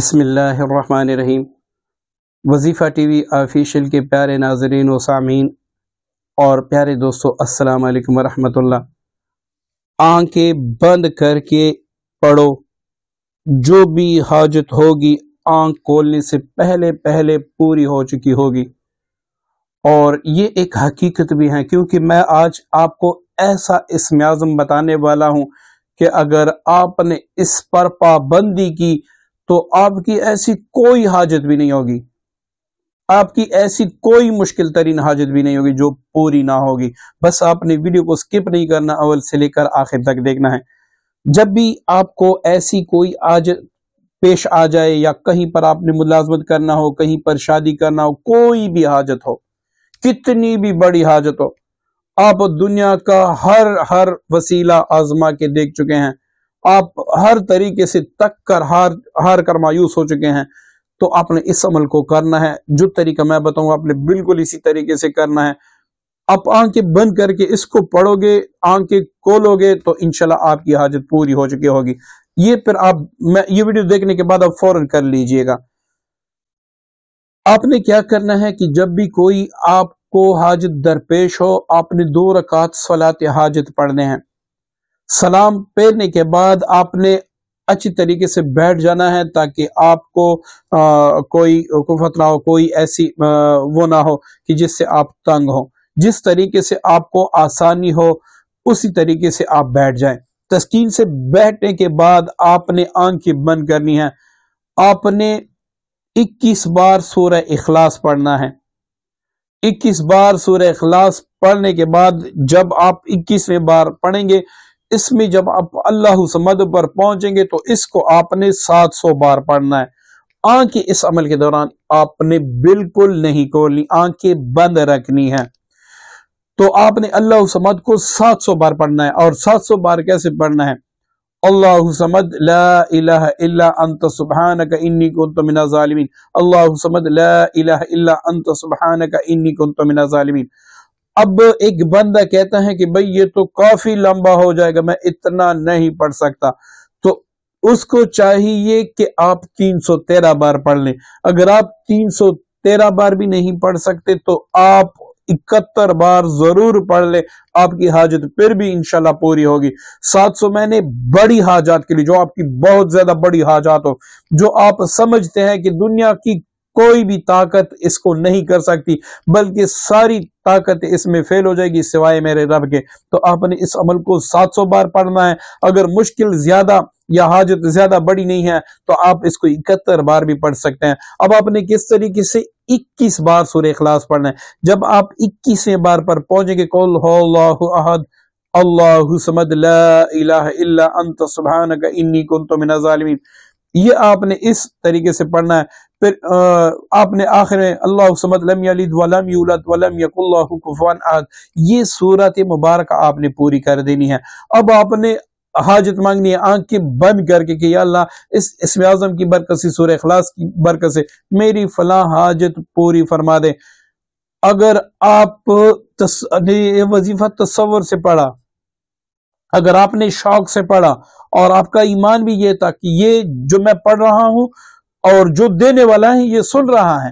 بسم اللہ الرحمن الرحیم۔ وظیفہ ٹی وی آفیشیل کے پیارے ناظرین و سامعین اور پیارے دوستو، السلام علیکم ورحمۃ اللہ۔ آنکھیں بند کر کے پڑھو، جو بھی حاجت ہوگی آنکھ کھولنے سے پہلے پوری ہو چکی ہوگی۔ اور یہ ایک حقیقت بھی ہے، کیونکہ میں آج آپ کو ایسا اسم اعظم بتانے والا ہوں کہ اگر آپ نے اس پر پابندی کی تو آپ کی ایسی کوئی حاجت بھی نہیں ہوگی، آپ کی ایسی کوئی مشکل ترین حاجت بھی نہیں ہوگی جو پوری نہ ہوگی۔ بس آپ نے ویڈیو کو سکپ نہیں کرنا، اول سے لے کر آخر تک دیکھنا ہے۔ جب بھی آپ کو ایسی کوئی حاجت پیش آ جائے، یا کہیں پر آپ نے ملازمت کرنا ہو، کہیں پر شادی کرنا ہو، کوئی بھی حاجت ہو، کتنی بھی بڑی حاجت ہو، آپ دنیا کا ہر وسیلہ آزما کے دیکھ چکے ہیں، آپ ہر طریقے سے تک کر ہار کر مایوس ہو چکے ہیں، تو آپ نے اس عمل کو کرنا ہے۔ جو طریقہ میں بتاؤں آپ نے بالکل اسی طریقے سے کرنا ہے۔ آپ آنکھیں بند کر کے اس کو پڑھو گے، آنکھیں کھولو گے تو انشاءاللہ آپ کی حاجت پوری ہو چکی ہوگی۔ یہ پھر یہ ویڈیو دیکھنے کے بعد آپ فوراً کر لیجئے گا۔ آپ نے کیا کرنا ہے کہ جب بھی کوئی آپ کو حاجت درپیش ہو، آپ نے 2 رکعت صلاۃ حاجت پڑھنے ہیں۔ سلام پھیرنے کے بعد آپ نے اچھی طریقے سے بیٹھ جانا ہے، تاکہ آپ کو کوئی کفت نہ ہو، کوئی ایسی وہ نہ ہو کہ جس سے آپ تنگ ہو۔ جس طریقے سے آپ کو آسانی ہو اسی طریقے سے آپ بیٹھ جائیں۔ تسکین سے بیٹھنے کے بعد آپ نے آنکھیں بند کرنی ہے۔ آپ نے 21 بار سورہ اخلاص پڑھنا ہے۔ 21 بار سورہ اخلاص پڑھنے کے بعد جب آپ 21ویں بار پڑھیں گے، اس میں جب آپ اللہ صمد پر پہنچیں گے تو اس کو آپ نے 700 بار پڑھنا ہے۔ آنکھیں اس عمل کے دوران آپ نے بالکل نہیں کھولنی، آنکھیں بند رکھنی ہے۔ تو آپ نے اللہ صمد کو 700 بار پڑھنا ہے۔ اور 700 بار کیسے پڑھنا ہے؟ اللہ صمد لا الہ الا انت سبحانک انی کنت من الظالمین، اللہ صمد لا الہ الا انت سبحانک انی کنت من الظالمین۔ اب ایک بندہ کہتا ہے کہ بھئی یہ تو کافی لمبا ہو جائے گا، میں اتنا نہیں پڑھ سکتا، تو اس کو چاہیے کہ آپ 313 بار پڑھ لیں۔ اگر آپ 313 بار بھی نہیں پڑھ سکتے تو آپ 71 بار ضرور پڑھ لیں، آپ کی حاجت پھر بھی انشاءاللہ پوری ہوگی۔ 700 میں نے بڑی حاجات کے لیے، جو آپ کی بہت زیادہ بڑی حاجات ہو، جو آپ سمجھتے ہیں کہ دنیا کی کوئی بھی طاقت اس کو نہیں کر سکتی، بلکہ ساری طاقت اس میں فیل ہو جائے گی سوائے میرے رب کے، تو آپ نے اس عمل کو 700 بار پڑھنا ہے۔ اگر مشکل زیادہ یا حاجت زیادہ بڑی نہیں ہے تو آپ اس کو 71 بار بھی پڑھ سکتے ہیں۔ اب آپ نے کس طریقے سے 21 بار سورہ اخلاص پڑھنا ہے۔ جب آپ 21ویں بار پر پہنچیں گے، قل هو اللہ احد اللہ صمد لا الہ الا انت سبحانک انی کنت من الظالمین، یہ آپ نے اس طریقے سے پڑھنا ہے۔ پھر آپ نے آخر میں اللہ صمد لم یلد ولم یولد ولم یکن لہ کفوا احد، یہ سورت مبارکہ آپ نے پوری کر دینی ہے۔ اب آپ نے حاجت مانگنی ہے آنکھیں بند کر کے کہ یا اللہ اس اسم اعظم کی برکت سے، سورہ اخلاص کی برکت سے میری فلاں حاجت پوری فرما دے۔ اگر آپ یہ وظیفہ تصور سے پڑھا، اگر آپ نے شوق سے پڑھا اور آپ کا ایمان بھی یہ تھا کہ یہ جو میں پڑھ رہا ہوں اور جو دینے والا ہے یہ سن رہا ہے،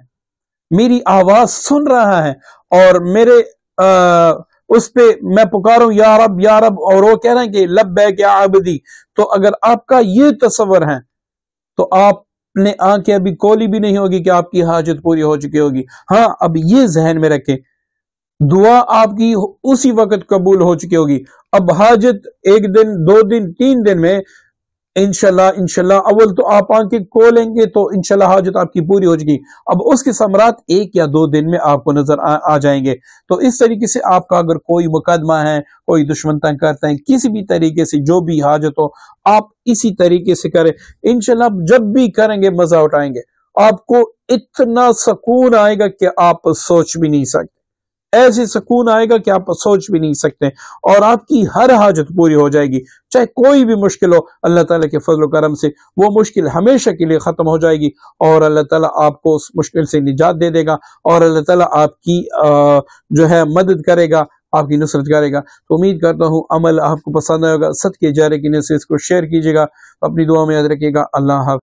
میری آواز سن رہا ہے، اور میرے اس پہ میں پکاروں یا رب، اور وہ کہہ رہے ہیں کہ لبیک یا عبدی، تو اگر آپ کا یہ تصور ہے تو آپ نے آنکھیں ابھی کھولی بھی نہیں ہوگی کہ آپ کی حاجت پوری ہو چکی ہوگی۔ ہاں، اب یہ ذہن میں رکھیں، دعا آپ کی اسی وقت قبول ہو چکی ہوگی۔ اب حاجت 1 دن 2 دن 3 دن میں انشاءاللہ اول تو آپ آنکھیں کھولیں گے تو انشاءاللہ حاجت آپ کی پوری ہو جائے گی۔ اب اس کے ثمرات 1 یا 2 دن میں آپ کو نظر آ جائیں گے۔ تو اس طریقے سے آپ کا اگر کوئی مقدمہ ہے، کوئی دشمن تنگ کرتا ہے، کسی بھی طریقے سے جو بھی حاجت ہو، آپ اسی طریقے سے کریں انشاءاللہ۔ جب بھی کریں گے مزہ اٹھائیں گے، آپ کو اتنا سکون آئے گا کہ آپ سوچ بھی نہیں سکتے، ایسے سکون آئے گا کہ آپ سوچ بھی نہیں سکتے، اور آپ کی ہر حاجت پوری ہو جائے گی۔ چاہے کوئی بھی مشکل ہو، اللہ تعالیٰ کے فضل و کرم سے وہ مشکل ہمیشہ کے لیے ختم ہو جائے گی، اور اللہ تعالیٰ آپ کو اس مشکل سے نجات دے دے گا، اور اللہ تعالیٰ آپ کی جو ہے مدد کرے گا، آپ کی نصرت کرے گا۔ تو امید کرتا ہوں عمل آپ کو پسند آئے گا۔ صدقے جاریہ کی نیت سے اس کو شیئر کیجیے گا، اپنی دعا میں یاد رکھیے گا۔ اللہ حافظ۔